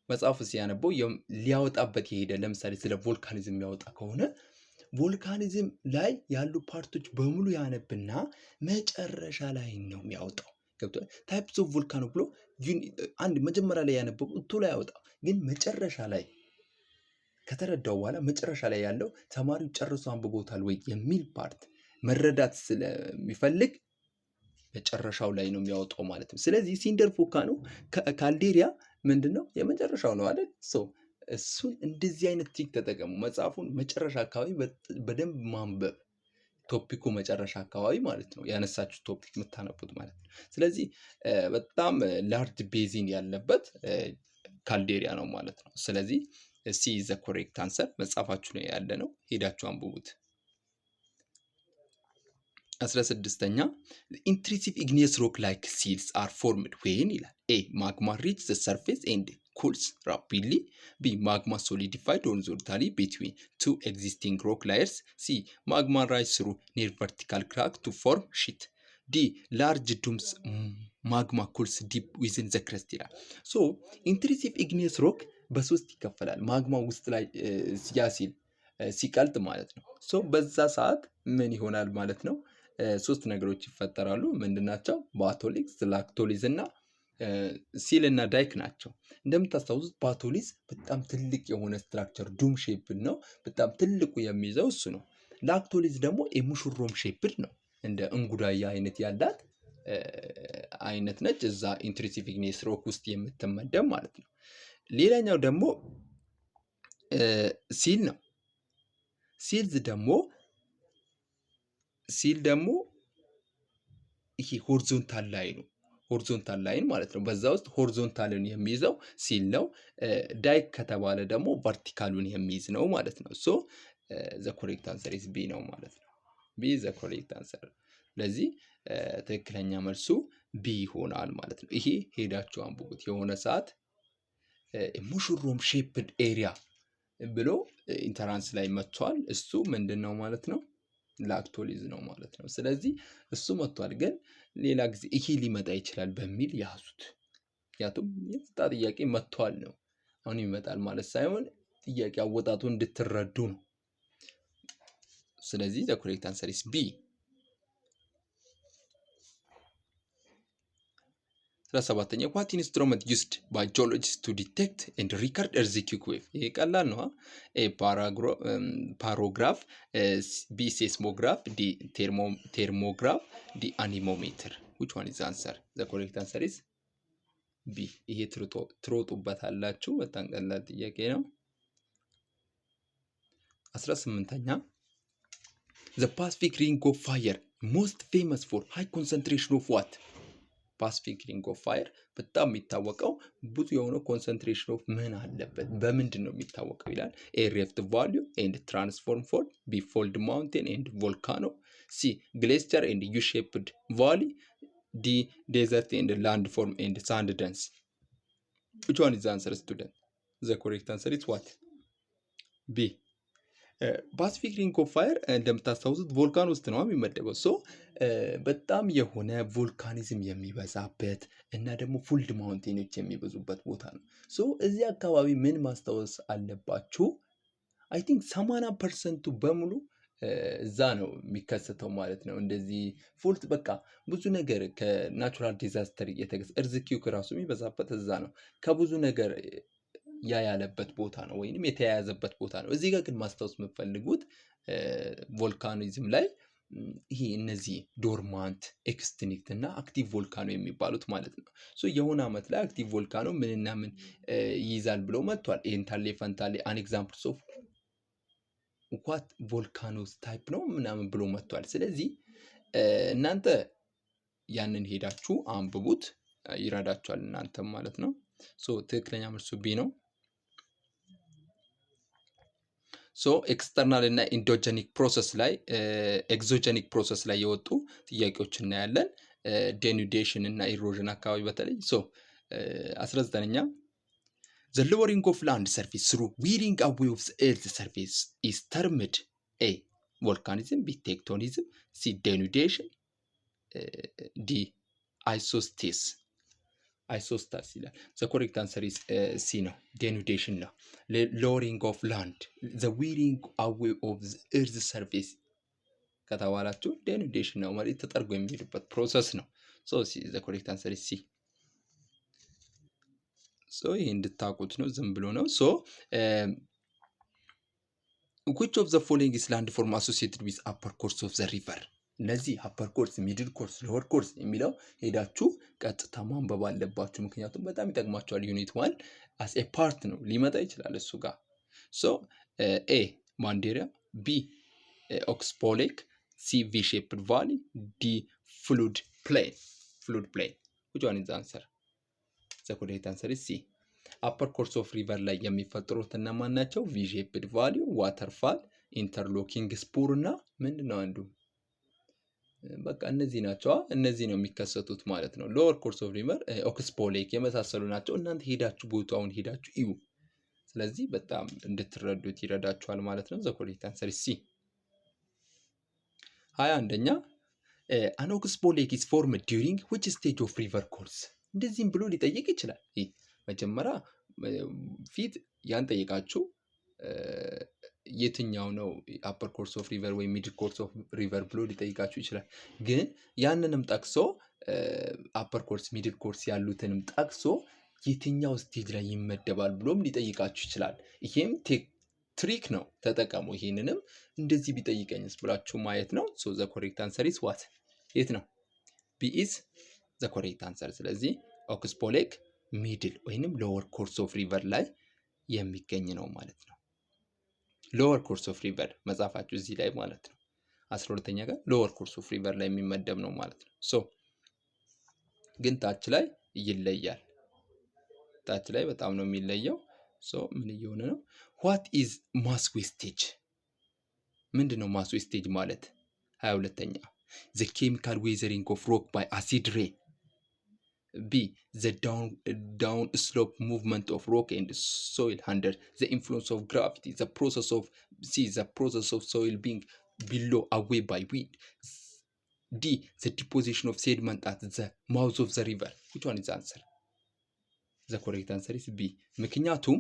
መጽሐፉ ሲያነበው ሊያወጣበት የሄደ ለምሳሌ ስለ ቮልካኒዝም የሚያወጣ ከሆነ ቮልካኒዝም ላይ ያሉ ፓርቶች በሙሉ ያነብና መጨረሻ ላይ ነው የሚያወጣው። ገብቷል? ታይፕስ ኦፍ ቮልካኖ ብሎ አንድ መጀመሪያ ላይ ያነበው ቶሎ ያወጣው፣ ግን መጨረሻ ላይ ከተረዳው በኋላ መጨረሻ ላይ ያለው ተማሪው ጨርሶ አንብቦታል ወይ የሚል ፓርት መረዳት ስለሚፈልግ መጨረሻው ላይ ነው የሚያወጣው ማለት ነው። ስለዚህ ሲንደር ቮልካኖ ካልዴሪያ ምንድነው የመጨረሻው ነው አይደል? እሱን እንደዚህ አይነት ትሪክ ተጠቀሙ። መጽሐፉን መጨረሻ አካባቢ በደንብ ማንበብ፣ ቶፒኩ መጨረሻ አካባቢ ማለት ነው ያነሳችሁ ቶፒክ የምታነቡት ማለት ነው። ስለዚህ በጣም ላርጅ ቤዚን ያለበት ካልዴሪያ ነው ማለት ነው። ስለዚህ ሲ ዘ ኮሬክት አንሰር መጽሐፋችሁ ላይ ያለ ነው፣ ሄዳችሁ አንብቡት። 16ኛ ኢንትሪንሲክ ኢግኒየስ ሮክ ላይክ ሲልስ አር ፎርምድ ዌን ይላል። ኤ ማግማ ሪች ዘ ሰርፌስ ኤንድ cools rapidly, b magma solidified horizontally between two existing rock layers, c magma rise through near vertical crack to form sheet, d large domes magma cools deep within the crust ይላል። ሶ ኢንትሪንሲክ ኢግኒየስ ሮክ በሶስት ይከፈላል። ማግማ ውስጥ ላይ ሲቀልጥ ማለት ነው። ሶ በዛ ሰዓት ምን ይሆናል ማለት ነው? ሶስት ነገሮች ይፈጠራሉ። ምንድናቸው? ባቶሊዝ፣ ላክቶሊዝ እና ሲል እና ዳይክ ናቸው። እንደምታስታውሱት ባቶሊዝ በጣም ትልቅ የሆነ ስትራክቸር ዱም ሼፕድ ነው። በጣም ትልቁ የሚይዘው እሱ ነው። ላክቶሊዝ ደግሞ የሙሽሮም ሼፕድ ነው። እንደ እንጉዳያ አይነት ያላት አይነት ነች። እዛ ኢንትሪንሲክ ኢግኒየስ ሮክ ውስጥ የምትመደብ ማለት ነው። ሌላኛው ደግሞ ሲል ነው። ሲል ደግሞ ይሄ ሆሪዞንታል ላይን ማለት ነው። በዛ ውስጥ ሆሪዞንታልን የሚይዘው ሲል ነው። ዳይክ ከተባለ ደግሞ ቨርቲካሉን የሚይዝ ነው ማለት ነው። ሶ ዘ ኮሬክት አንሰር ኢዝ ቢ ነው ማለት ነው። ቢ ዘ ኮሬክት አንሰር። ስለዚህ ትክክለኛ መልሱ ቢ ይሆናል ማለት ነው። ይሄ ሄዳችሁ አንብቡት። የሆነ ሰዓት ሙሽሮም ሼፕድ ኤሪያ ብሎ ኢንተራንስ ላይ መጥቷል። እሱ ምንድን ነው ማለት ነው? ላክቶሊዝ ነው ማለት ነው። ስለዚህ እሱ መጥቷል፣ ግን ሌላ ጊዜ ይሄ ሊመጣ ይችላል በሚል ያዙት። ምክንያቱም የመጣ ጥያቄ መጥቷል ነው፣ አሁን ይመጣል ማለት ሳይሆን ጥያቄ አወጣጡ እንድትረዱ ነው። ስለዚህ ዘ ኮሬክት አንሰር ኢዝ ቢ። 17ኛ what instrument used by geologists to detect and record earthquake wave? ይሄ ቀላል ነው። ኤ ፓሮግራፍ፣ ቢ ሴስሞግራፍ፣ ዲ ቴርሞግራፍ፣ ዲ አኒሞሜትር። which one is the answer? the correct answer is ቢ። ይሄ ትሮጡበታላችሁ፣ በጣም ቀላል ጥያቄ ነው። 18ኛ the Pacific Ring of Fire most famous for high concentration of what? ፓሲፊክ ሪንግ ኦፍ ፋየር በጣም የሚታወቀው ብዙ የሆነ ኮንሰንትሬሽን ኦፍ ምን አለበት፣ በምንድን ነው የሚታወቀው ይላል። ኤ ሪፍት ቫሊ ኤንድ ትራንስፎርም ፎልድ፣ ቢ ፎልድ ማውንቴን ኤንድ ቮልካኖ፣ ሲ ግሌስቸር ኤንድ ዩ ሼፕድ ቫሊ፣ ዲ ዴዘርት ኤንድ ላንድ ፎርም ኤንድ ሳንድ ደንስ። which one is the answer student? the correct answer is what? ቢ። ፓሲፊክ ሪንግ ኦፍ ፋየር እንደምታስታውሱት ቮልካን ውስጥ ነው የሚመደበው። ሶ በጣም የሆነ ቮልካኒዝም የሚበዛበት እና ደግሞ ፉልድ ማውንቴኖች የሚበዙበት ቦታ ነው። ሶ እዚህ አካባቢ ምን ማስታወስ አለባችሁ? አይ ቲንክ 80% በሙሉ እዛ ነው የሚከሰተው ማለት ነው። እንደዚህ ፎልት በቃ ብዙ ነገር ከናቹራል ዲዛስተር እርዝኪው ራሱ የሚበዛበት እዛ ነው። ከብዙ ነገር ያ ያለበት ቦታ ነው ወይንም የተያያዘበት ቦታ ነው። እዚህ ጋር ግን ማስታወስ የምትፈልጉት ቮልካኒዝም ላይ ይሄ እነዚህ ዶርማንት፣ ኤክስቲንክት እና አክቲቭ ቮልካኖ የሚባሉት ማለት ነው። ሶ የሆነ ዓመት ላይ አክቲቭ ቮልካኖ ምንና ምን ይይዛል ብሎ መጥቷል። ኤንታሌ ፈንታሌ አን ኤግዛምፕልስ ኦፍ ዋት ቮልካኖስ ታይፕ ነው ምናምን ብሎ መጥቷል። ስለዚህ እናንተ ያንን ሄዳችሁ አንብቡት፣ ይረዳችኋል እናንተም ማለት ነው። ሶ ትክክለኛ መልሱ ቢ ነው። ሶ ኤክስተርናል እና ኢንዶጀኒክ ፕሮሰስ ላይ ኤግዞጀኒክ ፕሮሰስ ላይ የወጡ ጥያቄዎች እናያለን። ዴኑዴሽን እና ኢሮዥን አካባቢ በተለይ። ሶ 19ኛ the lowering of land surface through wearing away of the earth surface is termed A volcanism, B tectonism, C denudation, D isostas ይላል። the correct answer is C ነው፣ denudation ነው። lowering of land, the wearing away of the earth surface ከተባላችሁ denudation ነው ማለት ተጠርጎ የሚሄድበት ፕሮሰስ ነው። so the correct answer is C። so ይሄ እንድታውቁት ነው፣ ዝም ብሎ ነው። so which of the following is landform associated with upper course of the river? እነዚህ አፐር ኮርስ፣ ሚድል ኮርስ፣ ሎወር ኮርስ የሚለው ሄዳችሁ ቀጥታ ማንበብ አለባችሁ፣ ምክንያቱም በጣም ይጠቅማችኋል። ዩኒት 1 አስ ኤ ፓርት ነው ሊመጣ ይችላል እሱ ጋር። ሶ ኤ ማንዴሪያ፣ ቢ ኦክስቦ ሌክ፣ ሲ ቪ ሼፕድ ቫሊ፣ ዲ ፍሉድ ፕሌን። which one is the answer? the correct answer is C። አፐር ኮርስ ኦፍ ሪቨር ላይ የሚፈጠሩት እነማን ናቸው? ቪ ሼፕድ ቫሊ፣ ዋተርፋል፣ ኢንተርሎኪንግ ስፑር እና ምንድነው አንዱ በቃ እነዚህ ናቸው። እነዚህ ነው የሚከሰቱት ማለት ነው። ሎወር ኮርስ ኦፍ ሪቨር፣ ኦክስቦ ሌክ የመሳሰሉ ናቸው። እናንተ ሄዳችሁ ቦታውን ሄዳችሁ እዩ። ስለዚህ በጣም እንድትረዱት ይረዳችኋል ማለት ነው። ዘ ኮሬክት አንሰር ሲ። 21ኛ አን ኦክስቦ ሌክ ኢዝ ፎርምድ ዲዩሪንግ ዊች ስቴጅ ኦፍ ሪቨር ኮርስ? እንደዚህም ብሎ ሊጠይቅ ይችላል። ይህ መጀመሪያ ፊት ያን ጠይቃችሁ የትኛው ነው አፐር ኮርስ ኦፍ ሪቨር ወይም ሚድል ኮርስ ኦፍ ሪቨር ብሎ ሊጠይቃችሁ ይችላል። ግን ያንንም ጠቅሶ አፐር ኮርስ፣ ሚድል ኮርስ ያሉትንም ጠቅሶ የትኛው ስቴጅ ላይ ይመደባል ብሎም ሊጠይቃችሁ ይችላል። ይሄም ትሪክ ነው፣ ተጠቀሙ። ይሄንንም እንደዚህ ቢጠይቀኝስ ብላችሁ ማየት ነው። ሶ ዘ ኮሬክት አንሰር ኢዝ ዋት? የት ነው? ቢ ኢዝ ዘ ኮሬክት አንሰር። ስለዚህ ኦክስቦ ሌክ ሚድል ወይንም ሎወር ኮርስ ኦፍ ሪቨር ላይ የሚገኝ ነው ማለት ነው። ሎወር ኮርስ ኦፍ ሪቨር መጻፋችሁ እዚህ ላይ ማለት ነው። 12ኛ ጋር ሎወር ኮርስ ኦፍ ሪቨር ላይ የሚመደብ ነው ማለት ነው። ሶ ግን ታች ላይ ይለያል። ታች ላይ በጣም ነው የሚለየው። ሶ ምን እየሆነ ነው? ዋት ኢዝ ማስ ዌስቴጅ? ምንድን ነው ማስ ዌስቴጅ ማለት? 22ኛ ዘ ኬሚካል ዌዘሪንግ ኦፍ ሮክ ባይ አሲድ ሬን፣ ቢ the down slope movement of rock and soil under the influence of gravity, the process of soil being below away by wind, D the deposition of sediment at the mouth of the river. which one is the answer? the correct answer is B። ምክንያቱም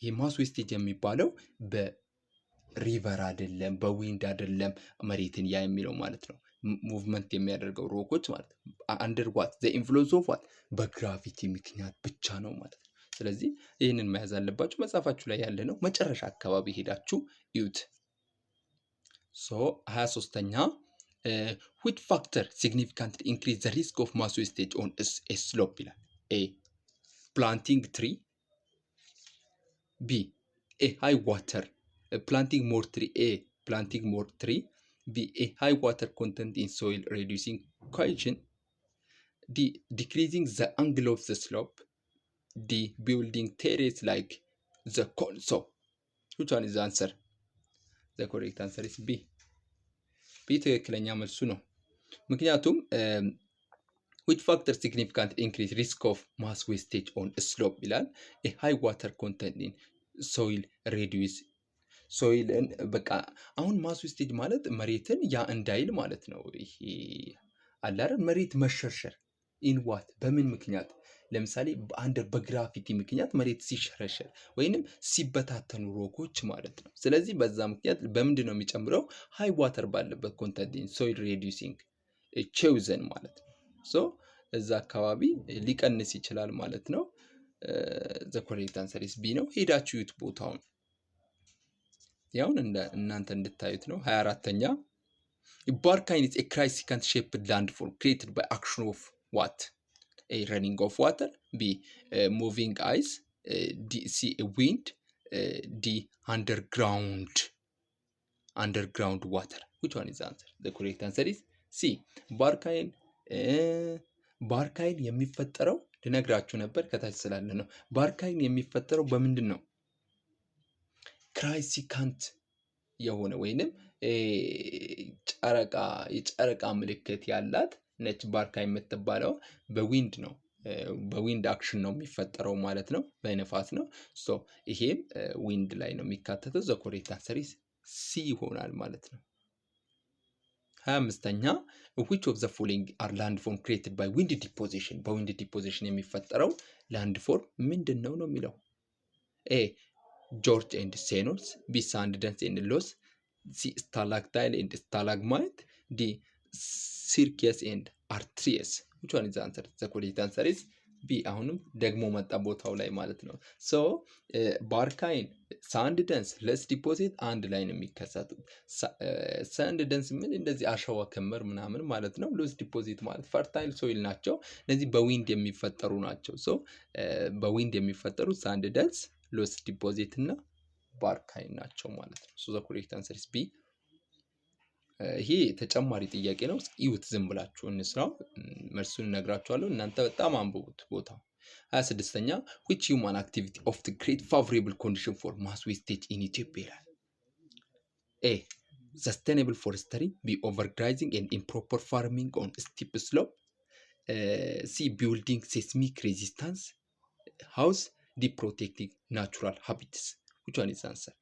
የማስ ዌስቴጅ የሚባለው በሪቨር አይደለም፣ በዊንድ አይደለም መሬትን ያ የሚለው ማለት ነው። ሙቭመንት የሚያደርገው ሮኮች ማለት ነው። አንደር ዋት ዘ ኢንፍሉዌንስ ኦፍ ዋት በግራቪቲ ምክንያት ብቻ ነው ማለት ነው። ስለዚህ ይህንን መያዝ አለባችሁ። መጽሐፋችሁ ላይ ያለ ነው። መጨረሻ አካባቢ ሄዳችሁ እዩት። ሶ 23ኛ which factor significantly increase the risk of mass wastage on a slope ይላል። A planting tree, B a high water planting more tree, A planting more tree, B a high water content in soil reducing cohesion, D decreasing the angle of the slope, D building terrace like the console. which one is the answer? The correct answer is B. B ትክክለኛ መልሱ ነው። ምክንያቱም which factor significant increase risk of mass wastage on a slope ይላል። a high water content in soil reduce ሶይልን በቃ አሁን ማስ ዌስቴጅ ማለት መሬትን ያ እንዳይል ማለት ነው። ይሄ አለ አይደል መሬት መሸርሸር ኢን ዋት በምን ምክንያት ለምሳሌ አንደር በግራቪቲ ምክንያት መሬት ሲሸረሸር ወይንም ሲበታተኑ ሮኮች ማለት ነው። ስለዚህ በዛ ምክንያት በምንድን ነው የሚጨምረው? ሃይ ዋተር ባለበት ኮንተንት ኢን ሶይል ሬዲዩሲንግ ቾዘን ማለት ነው። ሶ እዛ አካባቢ ሊቀንስ ይችላል ማለት ነው። ዘ ኮሬክት አንሰር ኢዝ ቢ ነው። ሄዳችሁ ዩት ቦታውን ያውን እናንተ እንድታዩት ነው። 24ኛ ባርካይን ኢዝ ኤ ክራይሲካንት ሼፕድ ላንድፎርም ክሬትድ ባይ አክሽን ኦፍ ዋት? A running of water, B moving ice, C wind, D underground water. which one is the answer? The correct answer is C. ባርካይን የሚፈጠረው ልነግራችሁ ነበር ከታች ስላለ ነው። ባርካይን የሚፈጠረው በምንድን ነው? ክራይሲካንት የሆነ ወይንም የጨረቃ ምልክት ያላት ነች ባርካይን የምትባለው በዊንድ ነው። በዊንድ አክሽን ነው የሚፈጠረው ማለት ነው። በነፋስ ነው። ሶ ይሄም ዊንድ ላይ ነው የሚካተተው። ዘ ኮሬክት አንሰር ኢዝ ሲ ይሆናል ማለት ነው። 25ኛ which of the following are landform created by wind deposition? በዊንድ ዲፖዚሽን የሚፈጠረው ላንድፎርም ምንድን ነው ነው የሚለው? ኤ ጆርጅ ኤንድ ሴኖርስ፣ ቢ ሳንድ ደንስ ኤንድ ሎስ፣ ሲ ስታላክታይል ኤንድ ስታላግማይት፣ ዲ ሲርኬስ ኤንድ አርትሪየስ። which one is the answer? the correct answer is B. አሁንም ደግሞ መጣ ቦታው ላይ ማለት ነው። ሶ ባርካይን ሳንድ ደንስ ለስ ዲፖዚት አንድ ላይ ነው የሚከሰቱት። ሳንድ ደንስ ምን እንደዚህ አሸዋ ክምር ምናምን ማለት ነው። ሎስ ዲፖዚት ማለት ፈርታይል ሶይል ናቸው። እነዚህ በዊንድ የሚፈጠሩ ናቸው። ሶ በዊንድ የሚፈጠሩት ሳንድ ደንስ፣ ሎስ ዲፖዚት እና ባርካይን ናቸው ማለት ነው። ሶ the correct answer is B. ይሄ ተጨማሪ ጥያቄ ነው። እዩት ዝም ብላችሁ እንስራው። መልሱን እነግራችኋለሁ። እናንተ በጣም አንብቡት ቦታው። 26ኛ which human activity often create favorable condition for mass wastage in Ethiopia ይላል። A sustainable forestry, B overgrazing and improper farming on steep slope, C building seismic resistance house, D protecting natural habitats. which one is the answer?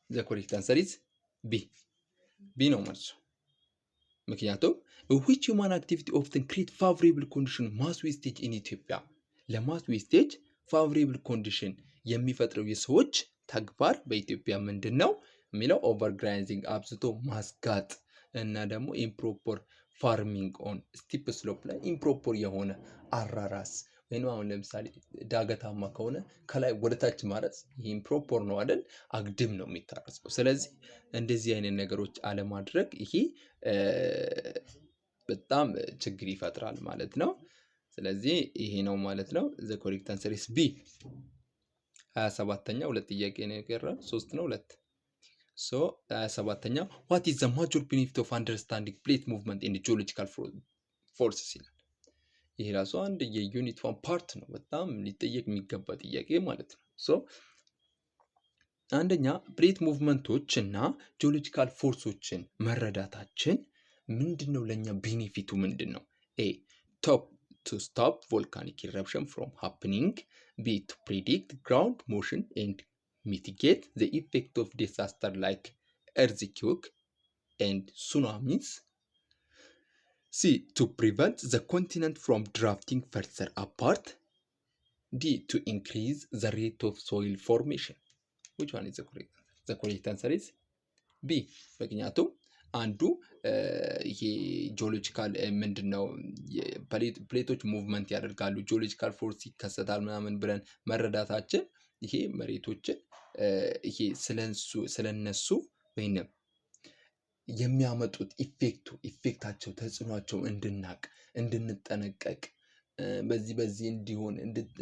the correct answer is B. ቢ ነው መልሱ። ምክንያቱም which human activity often create favorable condition mass wastage in Ethiopia? ለማስ ዌስቴጅ ፋቮሬብል ኮንዲሽን የሚፈጥረው የሰዎች ተግባር በኢትዮጵያ ምንድን ነው የሚለው? ኦቨርግራዚንግ አብዝቶ ማስጋጥ እና ደግሞ ኢምፕሮፐር ፋርሚንግ ኦን ስቲፕ ስሎፕ ላይ ኢምፕሮፐር የሆነ አራራስ ወይም አሁን ለምሳሌ ዳገታማ ከሆነ ከላይ ወደታች ማረስ ይሄ ኢምፕሮፐር ነው አይደል? አግድም ነው የሚታረሰው። ስለዚህ እንደዚህ አይነት ነገሮች አለማድረግ ይሄ በጣም ችግር ይፈጥራል ማለት ነው። ስለዚህ ይሄ ነው ማለት ነው። ዘ ኮሬክት አንሰር ኢስ ቢ። 27ኛ ሁለት ጥያቄ ነው የቀረው፣ 3 ነው 2። ሶ 27ኛ what is the major benefit of understanding plate movement in geological forces ይላል። ይሄ ራሱ አንድ የዩኒት 1 ፓርት ነው። በጣም ሊጠየቅ የሚገባ ጥያቄ ማለት ነው። ሶ አንደኛ ፕሌት ሙቭመንቶች እና ጂኦሎጂካል ፎርሶችን መረዳታችን ምንድነው ለኛ ቤኔፊቱ ምንድነው? ኤ to stop volcanic eruption from happening, B to predict ground motion and mitigate the effect of disaster like earthquake and tsunamis, C to prevent the continent from drifting further apart, D to increase the rate of soil formation. which one is the correct answer? The correct answer is B. ምክንያቱም አንዱ ይሄ ጂኦሎጂካል ምንድነው ፕሌቶች ሙቭመንት ያደርጋሉ፣ ጂኦሎጂካል ፎርስ ይከሰታል ምናምን ብለን መረዳታችን ይሄ መሬቶችን ይሄ ስለነሱ ወይንም የሚያመጡት ኢፌክታቸው ተጽዕኗቸው እንድናቅ እንድንጠነቀቅ በዚህ እንዲሆን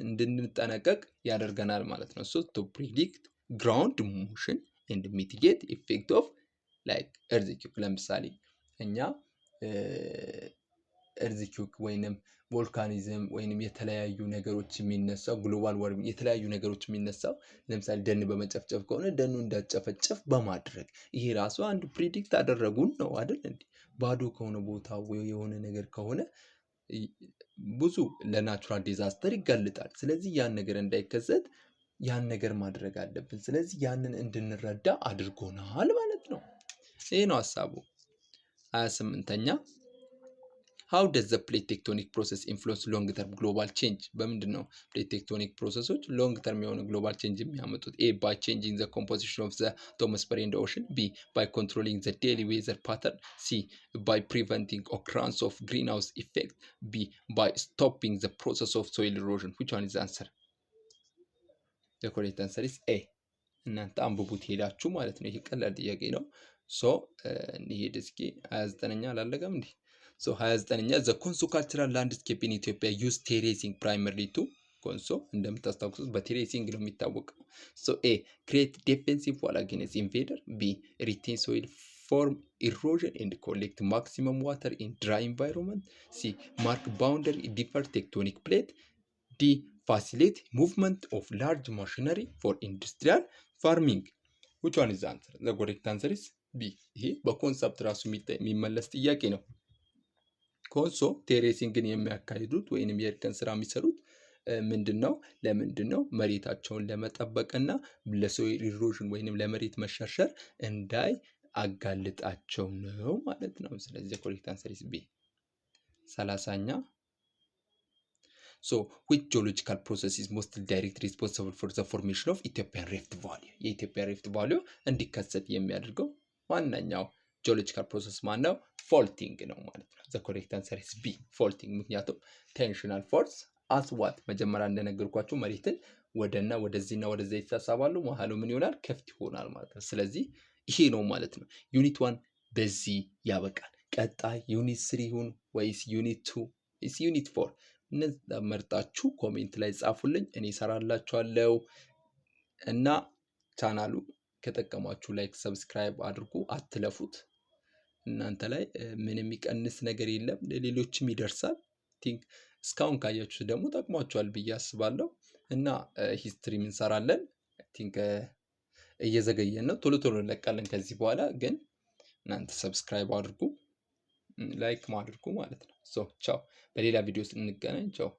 እንድንጠነቀቅ ያደርገናል ማለት ነው። ሶ ቱ ፕሪዲክት ግራውንድ ሞሽን ኤንድ ሚቲጌት ኢፌክት ኦፍ ላይክ ኤርዝኪውክ። ለምሳሌ እኛ ኤርዝኪውክ ወይንም ቮልካኒዝም ወይንም የተለያዩ ነገሮች የሚነሳው ግሎባል ዋርሚንግ የተለያዩ ነገሮች የሚነሳው ለምሳሌ ደን በመጨፍጨፍ ከሆነ ደኑ እንዳጨፈጨፍ በማድረግ ይሄ ራሱ አንድ ፕሪዲክት አደረጉን ነው አይደል እንዴ? ባዶ ከሆነ ቦታ ወይ የሆነ ነገር ከሆነ ብዙ ለናቹራል ዲዛስተር ይጋለጣል። ስለዚህ ያን ነገር እንዳይከሰት ያን ነገር ማድረግ አለብን። ስለዚህ ያንን እንድንረዳ አድርጎናል ማለት ነው። ይሄ ነው ሀሳቡ። 28ኛ how does the plate tectonic process influence long term global change? በምንድን ነው plate tectonic procesሶች ሎንግ ተርም የሆነ ግሎባል ቼንጅ የሚያመጡት? A by changing the composition of the atmosphere in the ocean. B by controlling the daily weather pattern. C by preventing occurrence of greenhouse effect. B by stopping the process of soil erosion. Which one is the answer? The correct answer is A. እናንተ አንብቡት ሄዳችሁ ማለት ነው። ይሄ ቀላል ጥያቄ ነው። ሶ እንሂድ እስኪ 29ኛ አላለቀም እንዴ? ሶ 29ኛ ዘ ኮንሶ ካልቸራል ላንድስኬፕ ኢን ኢትዮጵያ ዩዝ ቴሬሲንግ ፕራይመርሊ ቱ ኮንሶ እንደምታስታውሱት በቴሬሲንግ ነው የሚታወቀው። ሶ ኤ ክሬት ዲፌንሲቭ ዋል አጌንስት ኢንቬደር። ቢ ሪቴን ሶይል ፎርም ኢሮዥን ኤንድ ኮሌክት ማክሲመም ዋተር ኢን ድራይ ኢንቫይሮንመንት። ሲ ማርክ ባውንደሪ ዲፈር ቴክቶኒክ ፕሌት። ዲ ፋሲሊቴት ሙቭመንት ኦፍ ላርጅ ማሽነሪ ፎር ኢንዱስትሪያል ፋርሚንግ። which one is the answer? the correct answer is B። ይሄ በኮንሰፕት ራሱ የሚመለስ ጥያቄ ነው። ኮንሶ ቴሬሲንግን የሚያካሂዱት ወይንም የእርከን ስራ የሚሰሩት ምንድነው? ለምንድነው? መሬታቸውን ለመጠበቅና ለሶይል ኢሮዥን ወይንም ለመሬት መሸርሸር እንዳይ አጋልጣቸው ነው ማለት ነው። ስለዚህ correct answer is B። 30ኛ So which geological process is most directly responsible for the formation of Ethiopian Rift Valley? የኢትዮጵያ ሪፍት ቫሊ እንዲከሰት የሚያደርገው ዋናኛው ጂኦሎጂካል ፕሮሰስ ማን ነው? ፎልቲንግ ነው ማለት ነው። the correct answer is B ፎልቲንግ። ምክንያቱም ቴንሽናል ፎርስ አስዋት መጀመሪያ እንደነገርኳችሁ መሬትን ወደና ወደዚህና ወደዛ ይሳሳባሉ። መሀሉ ምን ይሆናል? ክፍት ይሆናል ማለት ነው። ስለዚህ ይሄ ነው ማለት ነው። ዩኒት 1 በዚህ ያበቃል። ቀጣይ ዩኒት 3 ይሁን ወይስ ዩኒት 2 ወይስ ዩኒት 4? እነዛ መርጣችሁ ኮሜንት ላይ ጻፉልኝ፣ እኔ እሰራላችኋለሁ። እና ቻናሉ ከጠቀማችሁ ላይክ ሰብስክራይብ አድርጉ፣ አትለፉት። እናንተ ላይ ምንም የሚቀንስ ነገር የለም፣ ለሌሎችም ይደርሳል። ቲንክ እስካሁን ካያችሁ ደግሞ ጠቅሟችኋል ብዬ አስባለሁ። እና ሂስትሪ እንሰራለን። ቲንክ እየዘገየን ነው፣ ቶሎ ቶሎ እንለቃለን ከዚህ በኋላ። ግን እናንተ ሰብስክራይብ አድርጉ፣ ላይክ ማድርጉ ማለት ነው። ቻው። በሌላ ቪዲዮ እንገናኝ። ቻው።